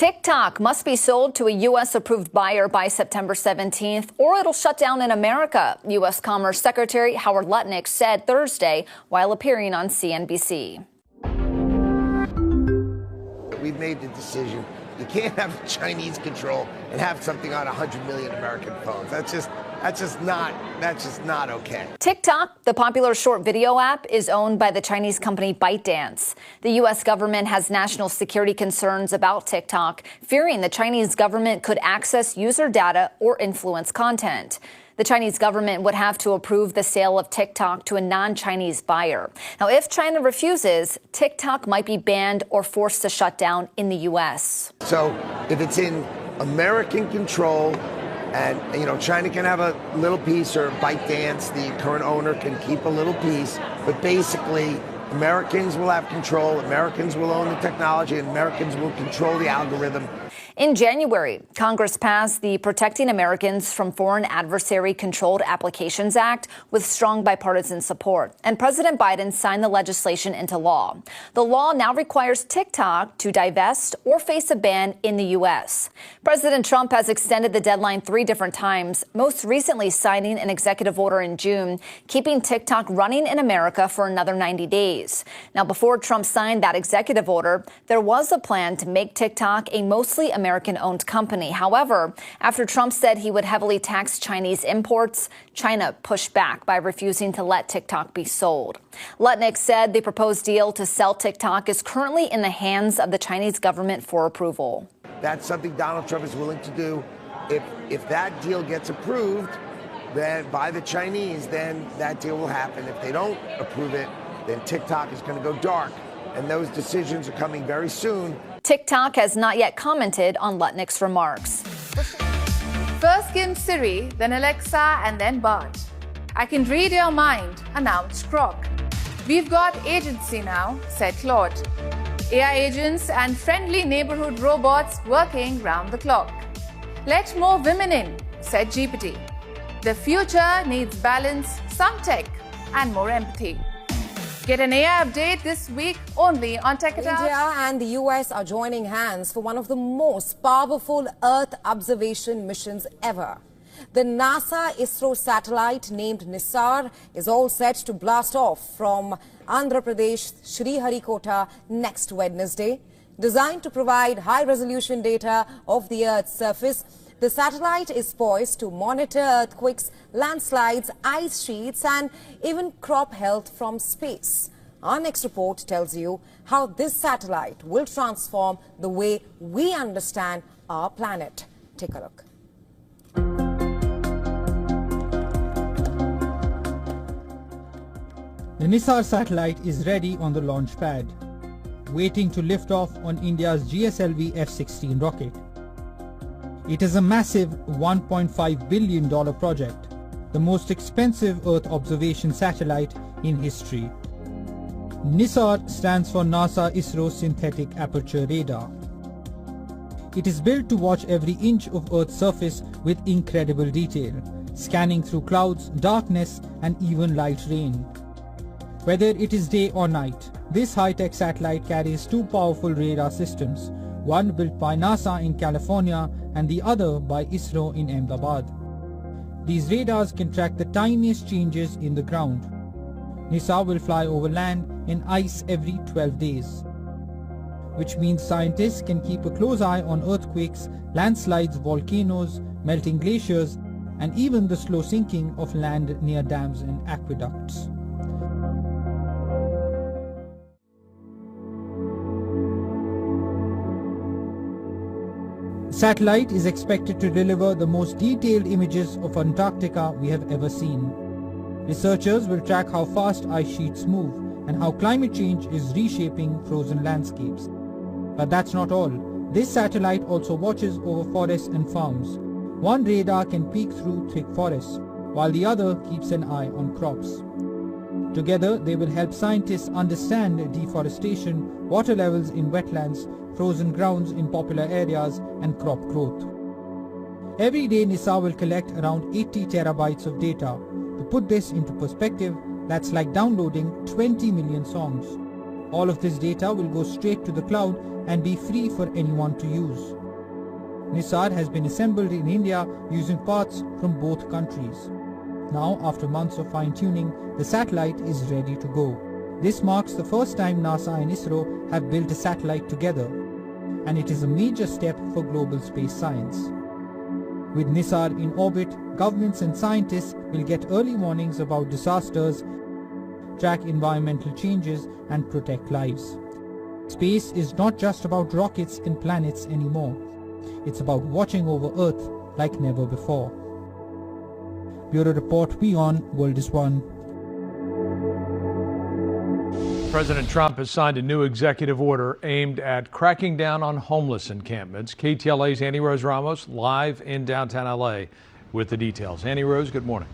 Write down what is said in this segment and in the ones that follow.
TikTok must be sold to a U.S.-approved buyer by September 17th, or it'll shut down in America, U.S. Commerce Secretary Howard Lutnick said Thursday while appearing on CNBC. We've made the decision. You can't have Chinese control and have something on 100 million American phones. That's just not okay. TikTok, the popular short video app, is owned by the Chinese company ByteDance. The U.S. government has national security concerns about TikTok, fearing the Chinese government could access user data or influence content. The Chinese government would have to approve the sale of TikTok to a non-Chinese buyer. Now, if China refuses, TikTok might be banned or forced to shut down in the U.S. So if it's in American control, and, China can have a little piece, or ByteDance, the current owner, can keep a little piece. But basically, Americans will have control, Americans will own the technology, and Americans will control the algorithm. In January, Congress passed the Protecting Americans from Foreign Adversary-Controlled Applications Act with strong bipartisan support, and President Biden signed the legislation into law. The law now requires TikTok to divest or face a ban in the U.S. President Trump has extended the deadline 3 different times, most recently signing an executive order in June, keeping TikTok running in America for another 90 days. Now, before Trump signed that executive order, there was a plan to make TikTok a mostly American-owned company. However, after Trump said he would heavily tax Chinese imports, China pushed back by refusing to let TikTok be sold. Lutnick said the proposed deal to sell TikTok is currently in the hands of the Chinese government for approval. That's something Donald Trump is willing to do. If that deal gets approved then by the Chinese, then that deal will happen. If they don't approve it, then TikTok is going to go dark. And those decisions are coming very soon. TikTok has not yet commented on Lutnick's remarks. First came Siri, then Alexa, and then Bart. I can read your mind, announced Grok. We've got agency now, said Claude. AI agents and friendly neighborhood robots working round the clock. Let more women in, said GPT. The future needs balance, some tech, and more empathy. Get an AI update this week only on Tech It Out. India and the US are joining hands for one of the most powerful Earth observation missions ever. The NASA ISRO satellite named Nisar is all set to blast off from Andhra Pradesh Sriharikota next Wednesday. Designed to provide high-resolution data of the Earth's surface, the satellite is poised to monitor earthquakes, landslides, ice sheets, and even crop health from space. Our next report tells you how this satellite will transform the way we understand our planet. Take a look. The Nisar satellite is ready on the launch pad, waiting to lift off on India's GSLV F-16 rocket. It is a massive $1.5 billion project, the most expensive Earth observation satellite in history. NISAR stands for NASA ISRO Synthetic Aperture Radar. It is built to watch every inch of Earth's surface with incredible detail, scanning through clouds, darkness, and even light rain. Whether it is day or night, this high-tech satellite carries 2 powerful radar systems, one built by NASA in California and the other by ISRO in Ahmedabad. These radars can track the tiniest changes in the ground. NISAR will fly over land and ice every 12 days, which means scientists can keep a close eye on earthquakes, landslides, volcanoes, melting glaciers, and even the slow sinking of land near dams and aqueducts. The satellite is expected to deliver the most detailed images of Antarctica we have ever seen. Researchers will track how fast ice sheets move and how climate change is reshaping frozen landscapes. But that's not all. This satellite also watches over forests and farms. One radar can peek through thick forests, while the other keeps an eye on crops. Together, they will help scientists understand deforestation, water levels in wetlands, frozen grounds in popular areas, and crop growth. Every day, NISAR will collect around 80 terabytes of data. To put this into perspective, that's like downloading 20 million songs. All of this data will go straight to the cloud and be free for anyone to use. Nisar has been assembled in India using parts from both countries. Now, after months of fine-tuning, the satellite is ready to go. This marks the first time NASA and ISRO have built a satellite together, and it is a major step for global space science. With Nisar in orbit, governments and scientists will get early warnings about disasters, track environmental changes, and protect lives. Space is not just about rockets and planets anymore. It's about watching over Earth like never before. Bureau Report, WION, World is One. President Trump has signed a new executive order aimed at cracking down on homeless encampments. KTLA's Annie Rose Ramos live in downtown LA with the details. Annie Rose, good morning.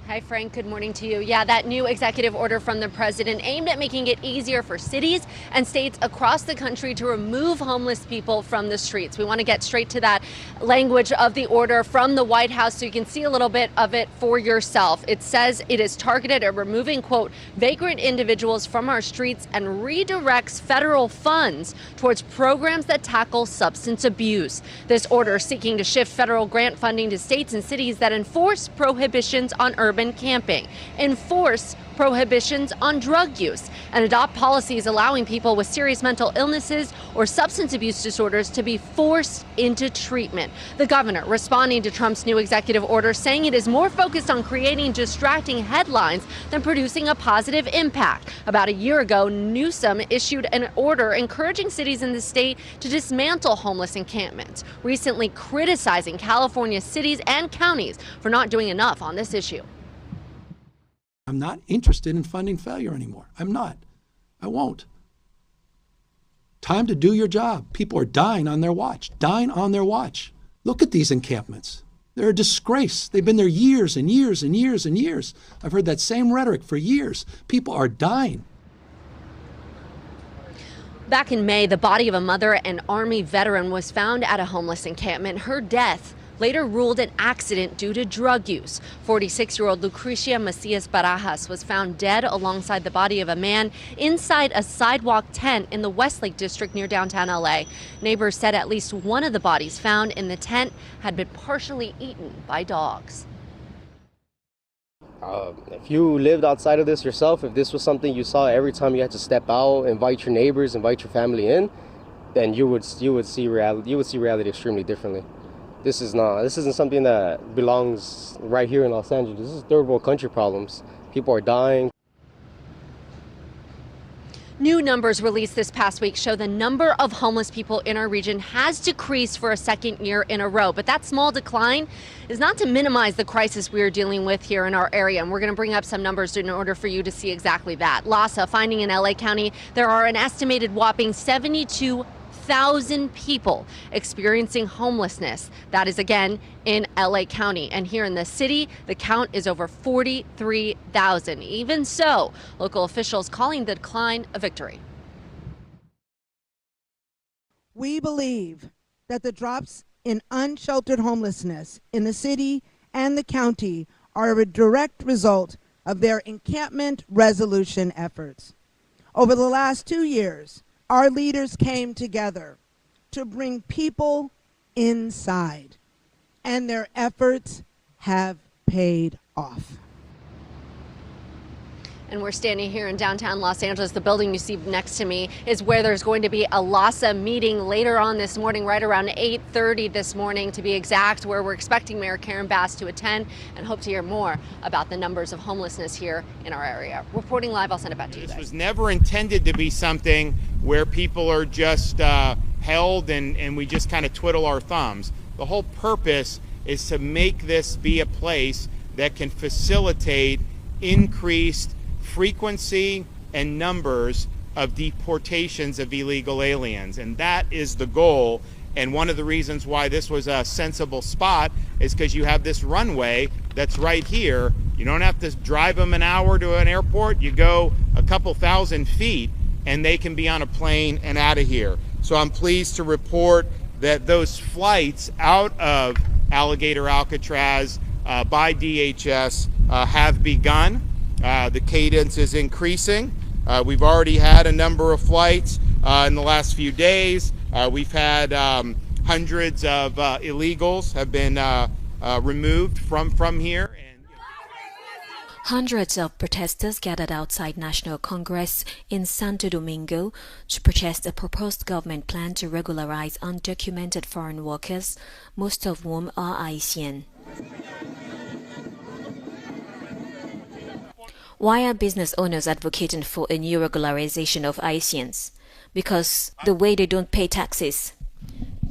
Hi, Frank. Good morning to you. Yeah, that new executive order from the president aimed at making it easier for cities and states across the country to remove homeless people from the streets. We want to get straight to that language of the order from the White House so you can see a little bit of it for yourself. It says it is targeted at removing, quote, vagrant individuals from our streets and redirects federal funds towards programs that tackle substance abuse. This order seeking to shift federal grant funding to states and cities that enforce prohibitions on urban camping, enforce prohibitions on drug use, and adopt policies allowing people with serious mental illnesses or substance abuse disorders to be forced into treatment. The governor responding to Trump's new executive order, saying it is more focused on creating distracting headlines than producing a positive impact. About a year ago, Newsom issued an order encouraging cities in the state to dismantle homeless encampments, recently criticizing California cities and counties for not doing enough on this issue. I'm not interested in funding failure anymore. I'm not. I won't. Time to do your job. People are dying on their watch. Dying on their watch. Look at these encampments. They're a disgrace. They've been there years and years and years and years. I've heard that same rhetoric for years. People are dying. Back in May, the body of a mother and Army veteran was found at a homeless encampment. Her death later ruled an accident due to drug use. 46-year-old Lucrecia Macias Barajas was found dead alongside the body of a man inside a sidewalk tent in the Westlake district near downtown LA. Neighbors said at least one of the bodies found in the tent had been partially eaten by dogs. If you lived outside of this yourself, if this was something you saw every time you had to step out, invite your neighbors, invite your family in, then you would see reality extremely differently. This isn't something that belongs right here in Los Angeles. This is third world country problems. People are dying. New numbers released this past week show the number of homeless people in our region has decreased for a second year in a row. But that small decline is not to minimize the crisis we are dealing with here in our area. And we're going to bring up some numbers in order for you to see exactly that. LAHSA finding in LA County there are an estimated whopping 72,000 people experiencing homelessness. That is again in LA County. And here in the city, the count is over 43,000. Even so, local officials calling the decline a victory. We believe that the drops in unsheltered homelessness in the city and the county are a direct result of their encampment resolution efforts. Over the last 2 years, our leaders came together to bring people inside, and their efforts have paid off. And we're standing here in downtown Los Angeles. The building you see next to me is where there's going to be a LAHSA meeting later on this morning, right around 8:30 this morning to be exact, where we're expecting Mayor Karen Bass to attend and hope to hear more about the numbers of homelessness here in our area. Reporting live, I'll send it back to you guys. This was never intended to be something where people are just held and we just kind of twiddle our thumbs. The whole purpose is to make this be a place that can facilitate increased frequency and numbers of deportations of illegal aliens, and that is the goal. And one of the reasons why this was a sensible spot is because you have this runway that's right here. You don't have to drive them an hour to an airport. You go a couple thousand feet and they can be on a plane and out of here. So I'm pleased to report that those flights out of Alligator Alcatraz by DHS have begun. The cadence is increasing. We've already had a number of flights in the last few days. We've had hundreds of illegals have been removed from here. Hundreds of protesters gathered outside National Congress in Santo Domingo to protest a proposed government plan to regularize undocumented foreign workers, most of whom are Haitian. Why are business owners advocating for a new regularization of Haitians? Because the way they don't pay taxes.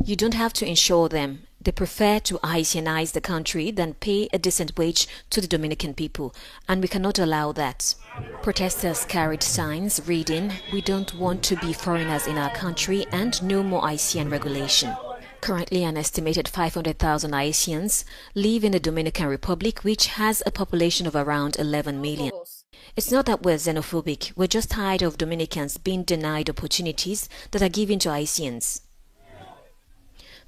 You don't have to insure them. They prefer to Haitianize the country than pay a decent wage to the Dominican people, and we cannot allow that. Protesters carried signs reading, "We don't want to be foreigners in our country and no more Haitian regulation." Currently, an estimated 500,000 Haitians live in the Dominican Republic, which has a population of around 11 million. It's not that we're xenophobic, we're just tired of Dominicans being denied opportunities that are given to Haitians.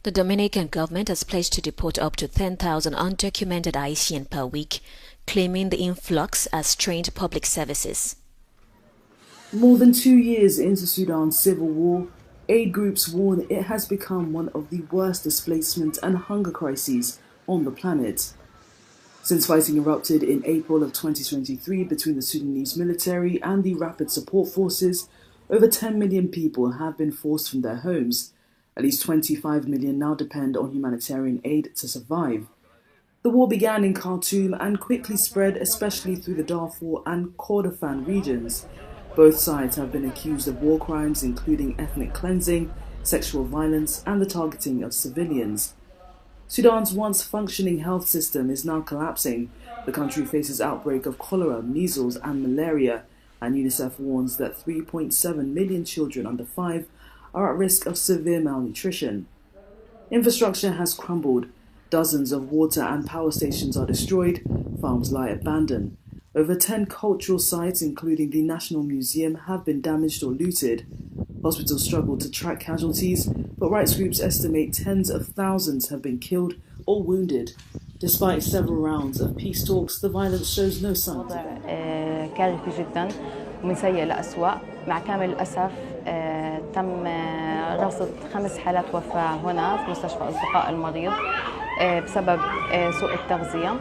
The Dominican government has pledged to deport up to 10,000 undocumented Haitian per week, claiming the influx has strained public services. More than 2 years into Sudan's civil war, aid groups warn it has become one of the worst displacement and hunger crises on the planet. Since fighting erupted in April of 2023 between the Sudanese military and the Rapid Support Forces, over 10 million people have been forced from their homes. At least 25 million now depend on humanitarian aid to survive. The war began in Khartoum and quickly spread, especially through the Darfur and Kordofan regions. Both sides have been accused of war crimes, including ethnic cleansing, sexual violence, and the targeting of civilians. Sudan's once functioning health system is now collapsing. The country faces outbreak of cholera, measles, and malaria, and UNICEF warns that 3.7 million children under 5 are at risk of severe malnutrition. Infrastructure has crumbled. Dozens of water and power stations are destroyed. Farms lie abandoned. Over 10 cultural sites, including the National Museum, have been damaged or looted. Hospitals struggle to track casualties, but rights groups estimate tens of thousands have been killed or wounded. Despite several rounds of peace talks, the violence shows no signs of end. كارثي جدا ومن سيء لأسوأ. مع كامل الأسف تم رصد 5 حالات وفاة هنا في مستشفى أصدقاء المريض بسبب سوء التغذية.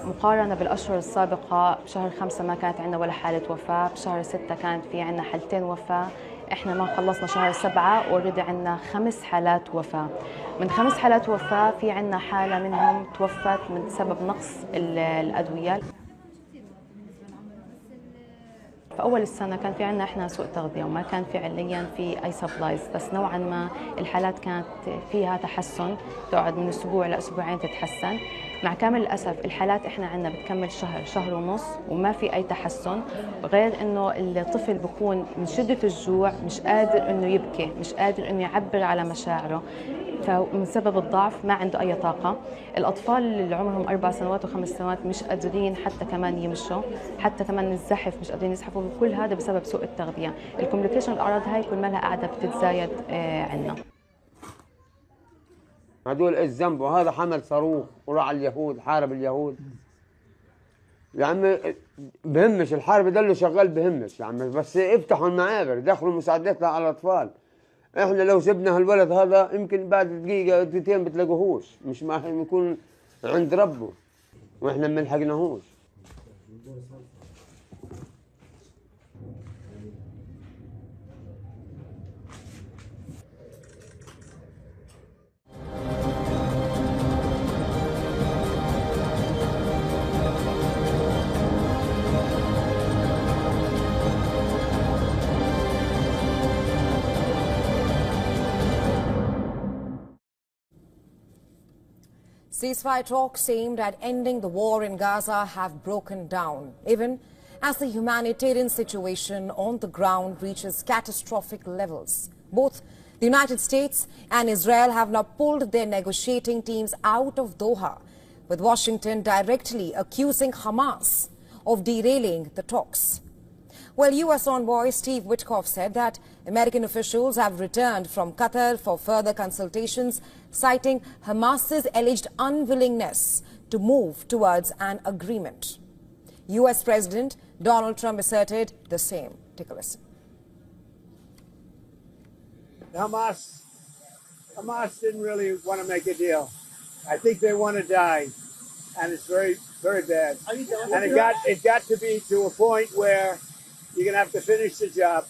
مقارنة بالأشهر السابقة، بشهر 5 ما كانت عندنا ولا حالة وفاة، بشهر 6 كانت في عندنا حالتين وفاة. احنا ما خلصنا شهر 7 اوريدي عندنا 5 حالات وفاة. من 5 حالات وفاة في عندنا حالة منهم توفت من سبب نقص الأدوية. في أول السنة كان في عندنا إحنا سوء تغذية وما كان فعليا في أي سبلايز، بس نوعا ما الحالات كانت فيها تحسن، تقعد من أسبوع لأسبوعين تتحسن. مع كامل الأسف الحالات إحنا عندنا بتكمل شهر ونص وما في أي تحسن، غير إنه الطفل بيكون من شدة الجوع مش قادر إنه يبكي، مش قادر إنه يعبر على مشاعره، فمن سبب الضعف ما عنده أي طاقة. الأطفال اللي عمرهم 4 سنوات و5 سنوات مش قادرين حتى كمان يمشوا، حتى كمان الزحف مش قادرين يزحفوا، كل هذا بسبب سوء التغذية. الكوميونيكيشن الأعراض هاي كل ما لها قاعدة بتتزايد عندنا. هدول ايش ذنبه؟ هذا حمل صاروخ وراح على اليهود، حارب اليهود. يا عمي بهمش الحرب ده اللي شغال، بهمش يا عمي، بس افتحوا المعابر، دخلوا مساعدات على الاطفال. احنا لو سبنا هالولد هذا يمكن بعد دقيقة دقيقتين بتلاقوهوش، مش ما يكون عند ربه واحنا ما لحقناهوش. Ceasefire talks aimed at ending the war in Gaza have broken down, even as the humanitarian situation on the ground reaches catastrophic levels. Both the United States and Israel have now pulled their negotiating teams out of Doha, with Washington directly accusing Hamas of derailing the talks. Well, U.S. envoy Steve Witkoff said that American officials have returned from Qatar for further consultations, citing Hamas's alleged unwillingness to move towards an agreement. U.S. President Donald Trump asserted the same. Take a listen. Hamas didn't really want to make a deal. I think they want to die, and it's very, very bad. And it got to be to a point where you're gonna have to finish the job.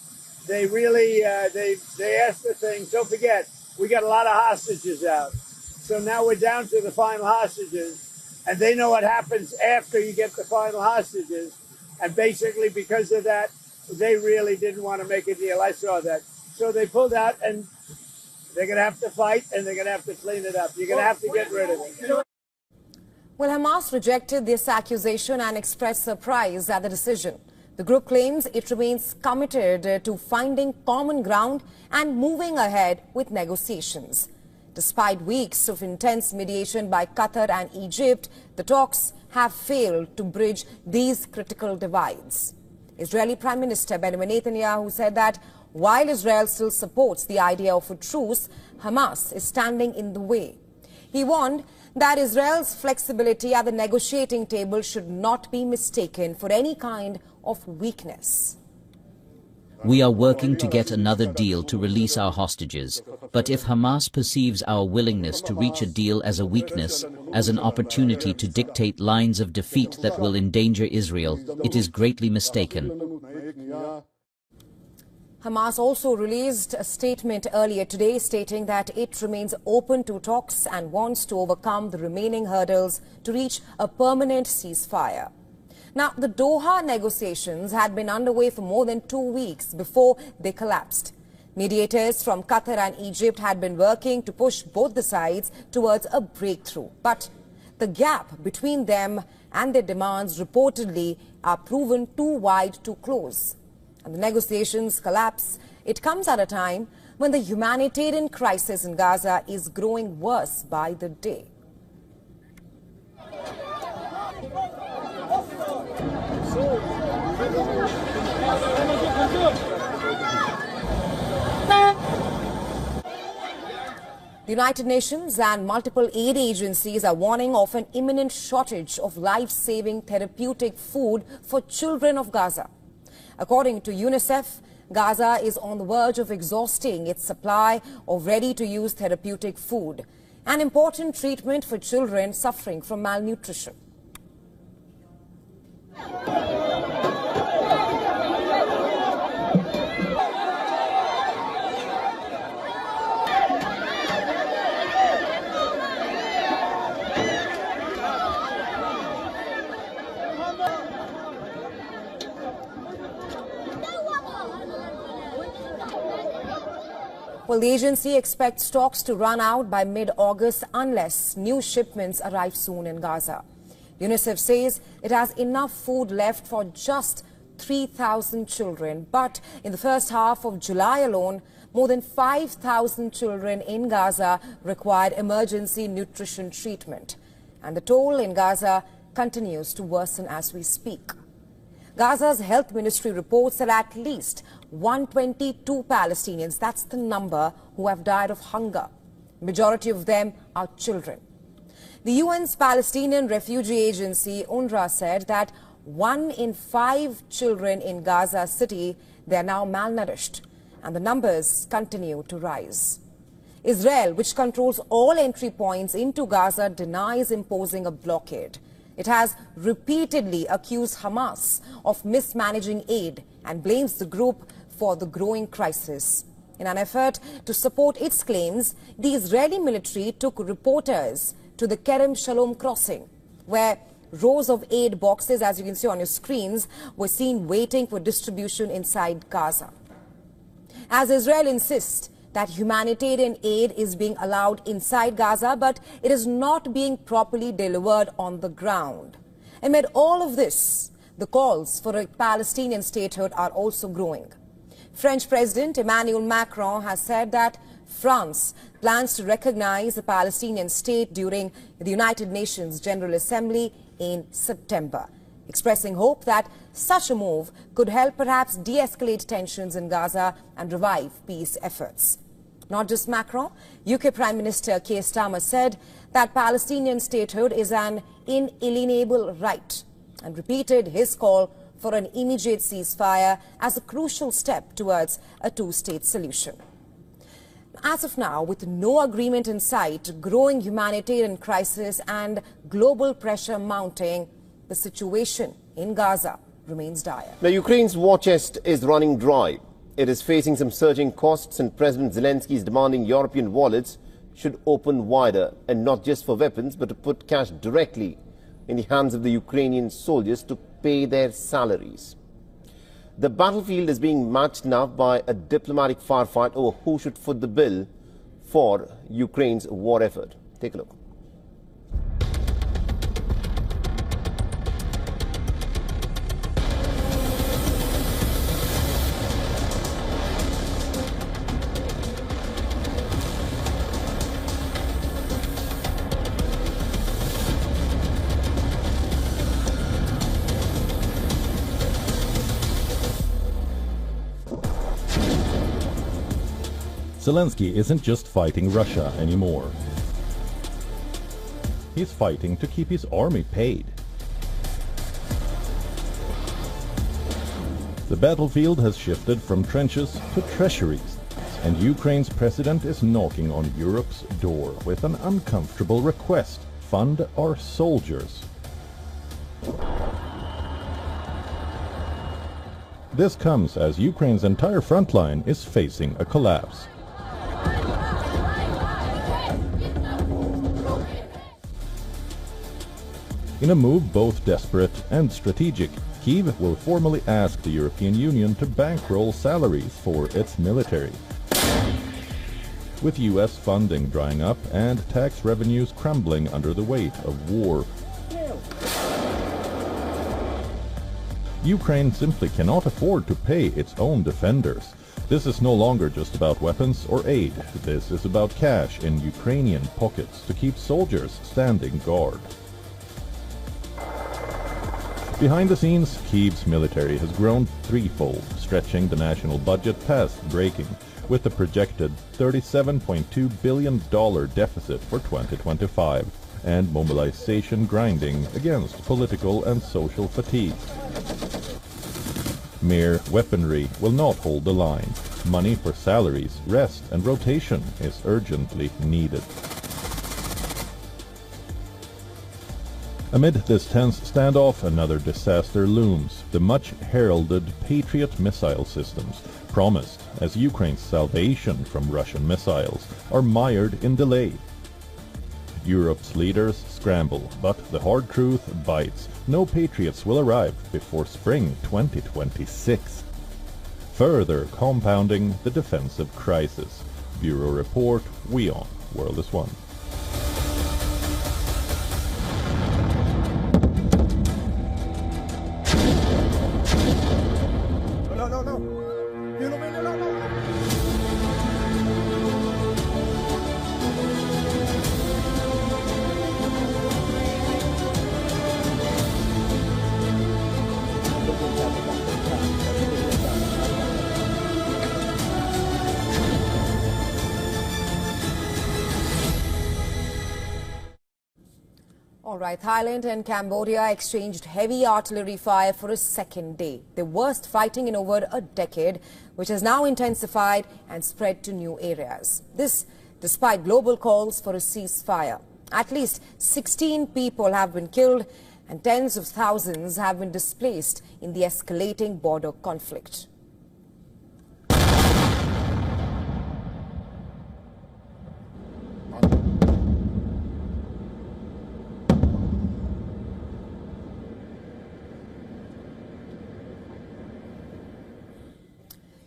They really they asked for things. Don't forget, we got a lot of hostages out, so now we're down to the final hostages, and they know what happens after you get the final hostages. And basically, because of that, they really didn't want to make a deal. I saw that, so they pulled out, and they're going to have to fight, and they're going to have to clean it up. You're going to have to get rid of it. Well, Hamas rejected this accusation and expressed surprise at the decision. The group claims it remains committed to finding common ground and moving ahead with negotiations. Despite weeks of intense mediation by Qatar and Egypt, the talks have failed to bridge these critical divides. Israeli Prime Minister Benjamin Netanyahu said that while Israel still supports the idea of a truce, Hamas is standing in the way. He warned that Israel's flexibility at the negotiating table should not be mistaken for any kind of weakness. We are working to get another deal to release our hostages. But if Hamas perceives our willingness to reach a deal as a weakness, as an opportunity to dictate lines of defeat that will endanger Israel, it is greatly mistaken. Hamas also released a statement earlier today stating that it remains open to talks and wants to overcome the remaining hurdles to reach a permanent ceasefire. Now, the Doha negotiations had been underway for more than 2 weeks before they collapsed. Mediators from Qatar and Egypt had been working to push both the sides towards a breakthrough. But the gap between them and their demands reportedly are proven too wide to close. And the negotiations collapse. It comes at a time when the humanitarian crisis in Gaza is growing worse by the day. The United Nations and multiple aid agencies are warning of an imminent shortage of life-saving therapeutic food for children of Gaza. According to UNICEF, Gaza is on the verge of exhausting its supply of ready-to-use therapeutic food, an important treatment for children suffering from malnutrition. Well, the agency expects stocks to run out by mid-August unless new shipments arrive soon in Gaza. UNICEF says it has enough food left for just 3,000 children. But in the first half of July alone, more than 5,000 children in Gaza required emergency nutrition treatment. And the toll in Gaza continues to worsen as we speak. Gaza's health ministry reports that at least 122 Palestinians, that's the number, who have died of hunger. Majority of them are children. The UN's Palestinian Refugee Agency, UNRWA, said that 1 in 5 children in Gaza City, they are now malnourished, and the numbers continue to rise. Israel, which controls all entry points into Gaza, denies imposing a blockade. It has repeatedly accused Hamas of mismanaging aid and blames the group for the growing crisis. In an effort to support its claims, the Israeli military took reporters to the Kerem Shalom crossing, where rows of aid boxes, as you can see on your screens, were seen waiting for distribution inside Gaza. As Israel insists that humanitarian aid is being allowed inside Gaza, but it is not being properly delivered on the ground. Amid all of this, the calls for a Palestinian statehood are also growing. French President Emmanuel Macron has said that France plans to recognize a Palestinian state during the United Nations General Assembly in September, expressing hope that such a move could help perhaps de-escalate tensions in Gaza and revive peace efforts. Not just Macron, UK Prime Minister Keir Starmer said that Palestinian statehood is an inalienable right and repeated his call for an immediate ceasefire as a crucial step towards a two-state solution. As of now, with no agreement in sight, growing humanitarian crisis and global pressure mounting, the situation in Gaza remains dire. Now, Ukraine's war chest is running dry. It is facing some surging costs, and President Zelensky is demanding European wallets should open wider, and not just for weapons, but to put cash directly in the hands of the Ukrainian soldiers to pay their salaries. The battlefield is being matched now by a diplomatic firefight over who should foot the bill for Ukraine's war effort. Take a look. Zelensky isn't just fighting Russia anymore. He's fighting to keep his army paid. The battlefield has shifted from trenches to treasuries, and Ukraine's president is knocking on Europe's door with an uncomfortable request: fund our soldiers. This comes as Ukraine's entire front line is facing a collapse. In a move both desperate and strategic, Kyiv will formally ask the European Union to bankroll salaries for its military. With US funding drying up and tax revenues crumbling under the weight of war, Ukraine simply cannot afford to pay its own defenders. This is no longer just about weapons or aid. This is about cash in Ukrainian pockets to keep soldiers standing guard. Behind the scenes, Kyiv's military has grown threefold, stretching the national budget past breaking, with a projected $37.2 billion deficit for 2025, and mobilization grinding against political and social fatigue. Mere weaponry will not hold the line. Money for salaries, rest and rotation is urgently needed. Amid this tense standoff, another disaster looms. The much-heralded Patriot missile systems, promised as Ukraine's salvation from Russian missiles, are mired in delay. Europe's leaders scramble, but the hard truth bites. No Patriots will arrive before spring 2026. Further compounding the defensive crisis. Bureau Report, WION, World is One. All right, Thailand and Cambodia exchanged heavy artillery fire for a second day. The worst fighting in over a decade, which has now intensified and spread to new areas. This despite global calls for a ceasefire. At least 16 people have been killed and tens of thousands have been displaced in the escalating border conflict.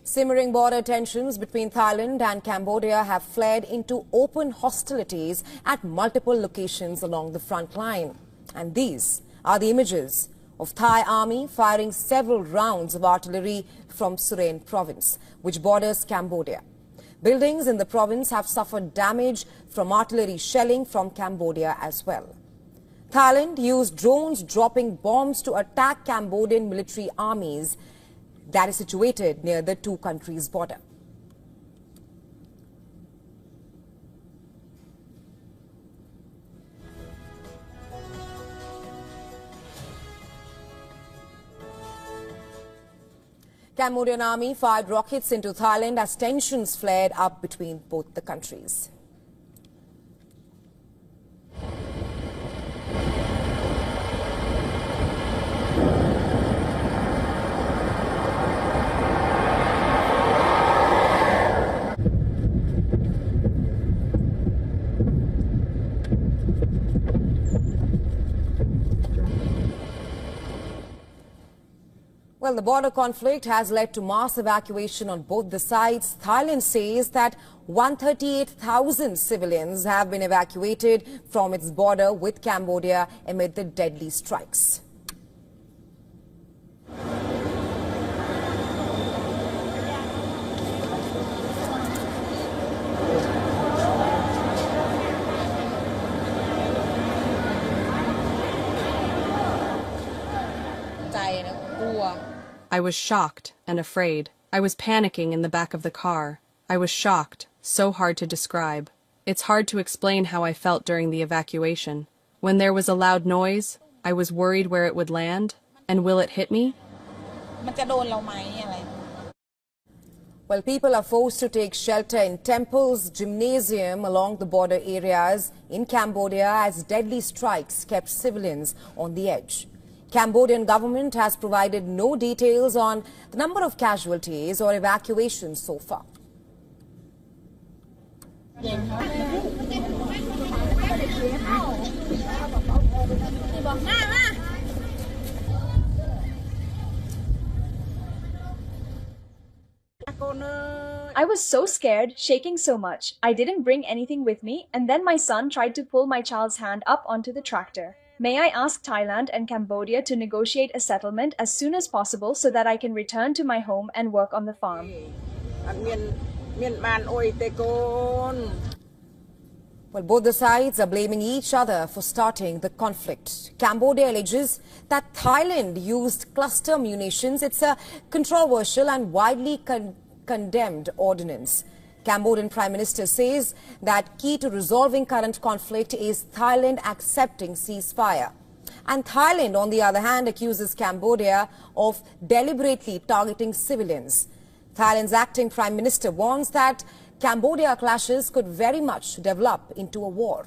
Simmering border tensions between Thailand and Cambodia have flared into open hostilities at multiple locations along the front line. And these are the images of Thai army firing several rounds of artillery from Surin province, which borders Cambodia. Buildings in the province have suffered damage from artillery shelling from Cambodia as well. Thailand used drones dropping bombs to attack Cambodian military armies that is situated near the two countries' border. Cambodian army fired rockets into Thailand as tensions flared up between both the countries. Well, the border conflict has led to mass evacuation on both the sides. Thailand says that 138,000 civilians have been evacuated from its border with Cambodia amid the deadly strikes. I was shocked and afraid. I was panicking in the back of the car. I was shocked, so hard to describe. It's hard to explain how I felt during the evacuation. When there was a loud noise, I was worried where it would land, and will it hit me? Well, people are forced to take shelter in temples, gymnasium along the border areas in Cambodia as deadly strikes kept civilians on the edge. Cambodian government has provided no details on the number of casualties or evacuations so far. I was so scared, shaking so much. I didn't bring anything with me, and then my son tried to pull my child's hand up onto the tractor. May I ask Thailand and Cambodia to negotiate a settlement as soon as possible so that I can return to my home and work on the farm? Well, both the sides are blaming each other for starting the conflict. Cambodia alleges that Thailand used cluster munitions. It's a controversial and widely condemned ordinance. Cambodian Prime Minister says that key to resolving current conflict is Thailand accepting ceasefire. And Thailand, on the other hand, accuses Cambodia of deliberately targeting civilians. Thailand's acting Prime Minister warns that Cambodia clashes could very much develop into a war.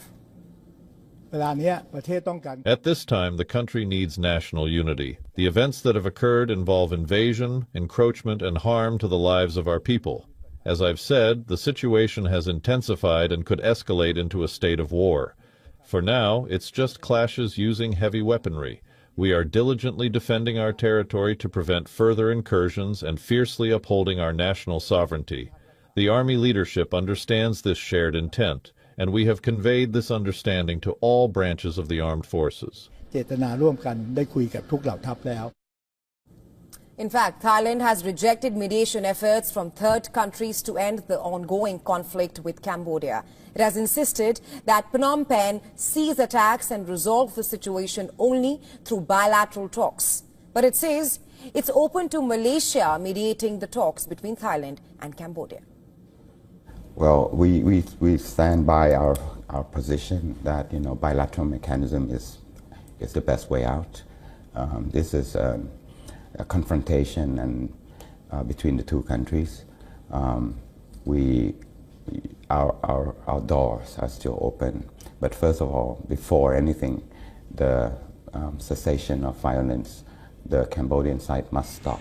At this time, the country needs national unity. The events that have occurred involve invasion, encroachment, and harm to the lives of our people. As I've said, the situation has intensified and could escalate into a state of war. For now, it's just clashes using heavy weaponry. We are diligently defending our territory to prevent further incursions and fiercely upholding our national sovereignty. The Army leadership understands this shared intent, and we have conveyed this understanding to all branches of the armed forces. In fact, Thailand has rejected mediation efforts from third countries to end the ongoing conflict with Cambodia. It has insisted that Phnom Penh cease attacks and resolve the situation only through bilateral talks. But it says it's open to Malaysia mediating the talks between Thailand and Cambodia. Well, we stand by our position that, bilateral mechanism is the best way out. This is a confrontation and between the two countries. Our doors are still open. But first of all, before anything, the cessation of violence, the Cambodian side must stop.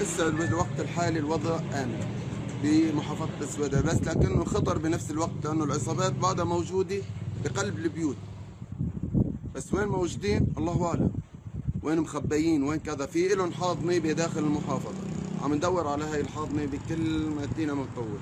هسه بالوقت الحالي الوضع آمن بمحافظة السويداء، بس لكنه خطر بنفس الوقت لأنه العصابات بعدها موجودة بقلب البيوت. بس وين موجودين الله أعلم، وين مخبيين، وين كذا، في لهم حاضنة بداخل المحافظة، عم ندور على هاي الحاضنة بكل ما ادينا من قوة.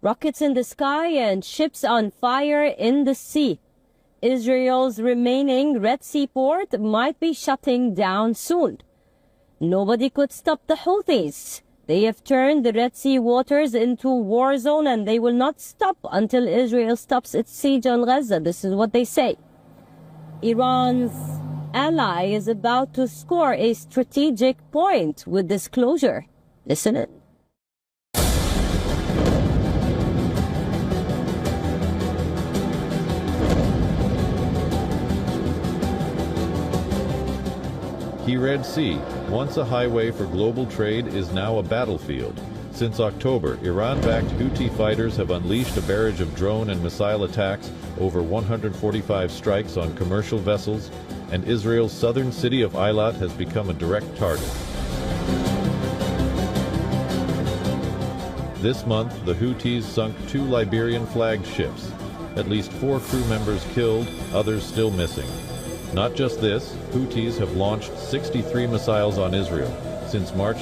Rockets in the sky and ships on fire in the sea. Israel's remaining Red Sea port might be shutting down soon. Nobody could stop the Houthis. They have turned the Red Sea waters into a war zone, and they will not stop until Israel stops its siege on Gaza. This is what they say. Iran's ally is about to score a strategic point with this closure. Listen in. The Red Sea, once a highway for global trade, is now a battlefield. Since October, Iran-backed Houthi fighters have unleashed a barrage of drone and missile attacks, over 145 strikes on commercial vessels, and Israel's southern city of Eilat has become a direct target. This month, the Houthis sunk 2 Liberian-flagged ships. At least 4 crew members killed, others still missing. Not just this, Houthis have launched 63 missiles on Israel since March.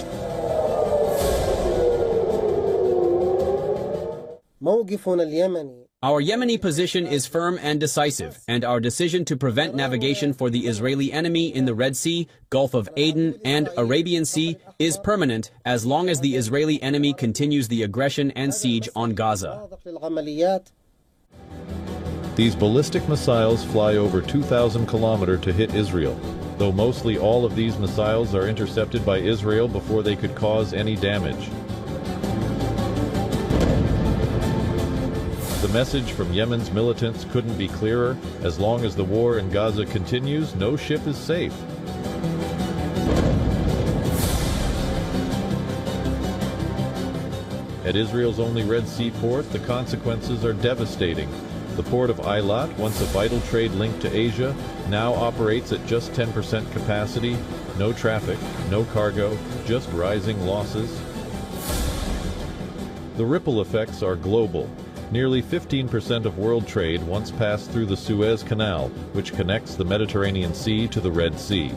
Our Yemeni position is firm and decisive, and our decision to prevent navigation for the Israeli enemy in the Red Sea, Gulf of Aden, and Arabian Sea is permanent as long as the Israeli enemy continues the aggression and siege on Gaza. These ballistic missiles fly over 2,000 kilometers to hit Israel, though mostly all of these missiles are intercepted by Israel before they could cause any damage. The message from Yemen's militants couldn't be clearer. As long as the war in Gaza continues, no ship is safe. At Israel's only Red Sea port, the consequences are devastating. The port of Eilat, once a vital trade link to Asia, now operates at just 10% capacity, no traffic, no cargo, just rising losses. The ripple effects are global. Nearly 15% of world trade once passed through the Suez Canal, which connects the Mediterranean Sea to the Red Sea.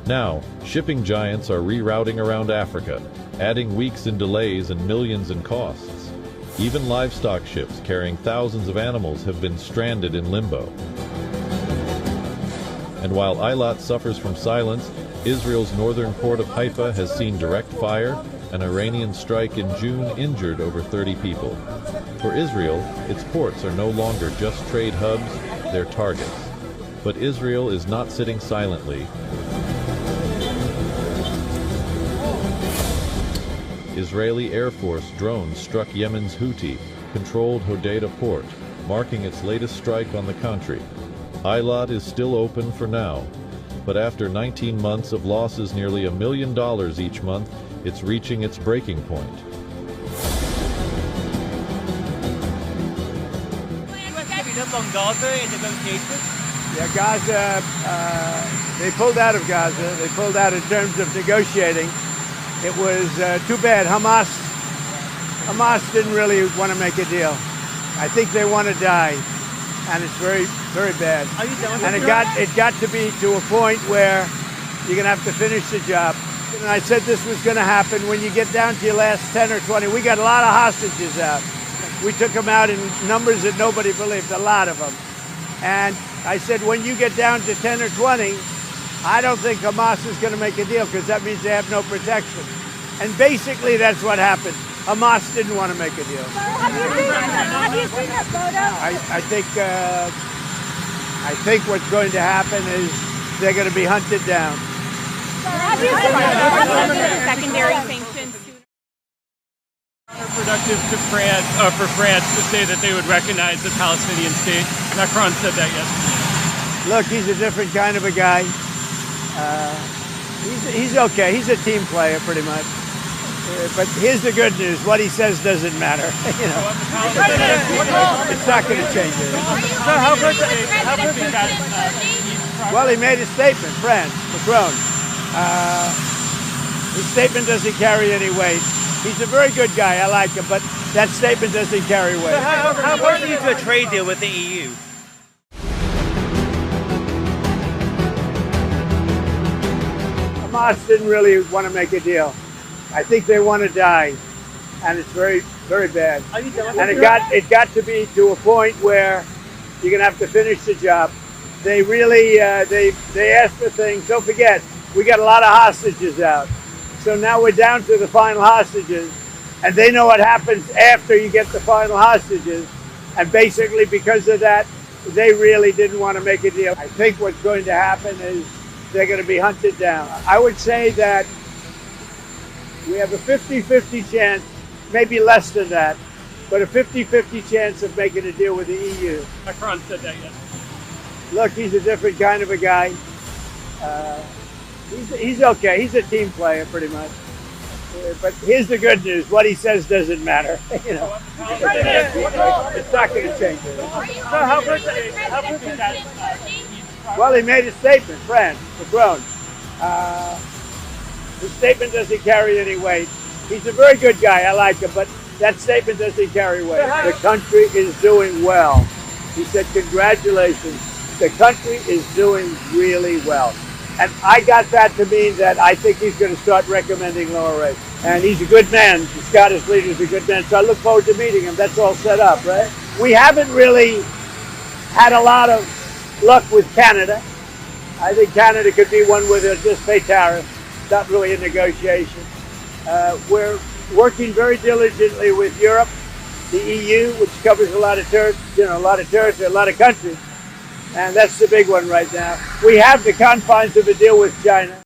Now, shipping giants are rerouting around Africa, adding weeks in delays and millions in costs. Even livestock ships carrying thousands of animals have been stranded in limbo. And while Eilat suffers from silence, Israel's northern port of Haifa has seen direct fire. An Iranian strike in June injured over 30 people. For Israel, its ports are no longer just trade hubs, they're targets. But Israel is not sitting silently. Israeli Air Force drones struck Yemen's Houthi-controlled Hodeidah port, marking its latest strike on the country. Eilat is still open for now, but after 19 months of losses nearly $1 million each month, it's reaching its breaking point. Giving up on Gaza in negotiations? Yeah, Gaza, they pulled out of Gaza. They pulled out in terms of negotiating. It was too bad. Hamas didn't really want to make a deal. I think they want to die, and it's very, very bad. Are you done with and it got to be to a point where you're going to have to finish the job. And I said this was going to happen when you get down to your last 10 or 20. We got a lot of hostages out. We took them out in numbers that nobody believed, a lot of them. And I said, when you get down to 10 or 20, I don't think Hamas is going to make a deal because that means they have no protection. And basically that's what happened. Hamas didn't want to make a deal. Have you seen that photo? I think what's going to happen is they're going to be hunted down. Have you seen the secondary sanctions? Counterproductive to France, for France to say that they would recognize the Palestinian state. Macron said that yesterday. Look, he's a different kind of a guy. He's okay. He's a team player, pretty much. But here's the good news: what he says doesn't matter. You know, it's not going to change it. Well, he made a statement, France, Macron. His statement doesn't carry any weight. He's a very good guy. I like him, but that statement doesn't carry weight. So how important is a trade deal with the EU? Hamas didn't really want to make a deal. I think they want to die, and it's very, very bad. And it got to be to a point where you're going to have to finish the job. They really they asked for things. Don't forget, we got a lot of hostages out. So now we're down to the final hostages, and they know what happens after you get the final hostages. And basically because of that, they really didn't want to make a deal. I think what's going to happen is they're going to be hunted down. I would say that we have a 50-50 chance, maybe less than that, but a 50-50 chance of making a deal with the EU. Macron said that yesterday. Look, he's a different kind of a guy. He's okay. He's a team player, pretty much. But here's the good news: what he says doesn't matter. You know, it's not going to change it. Well, he made a statement, France, Macron. His statement doesn't carry any weight. He's a very good guy. I like him, but that statement doesn't carry weight. The country is doing well. He said, "Congratulations." The country is doing really well. And I got that to mean that I think he's going to start recommending lower rates. And he's a good man. The Scottish leader's a good man. So I look forward to meeting him. That's all set up, right? We haven't really had a lot of luck with Canada. I think Canada could be one with a just pay tariff. Not really a negotiation. We're working very diligently with Europe, the EU, which covers a lot of territory, a lot of countries. And that's the big one right now. We have the confines of a deal with China.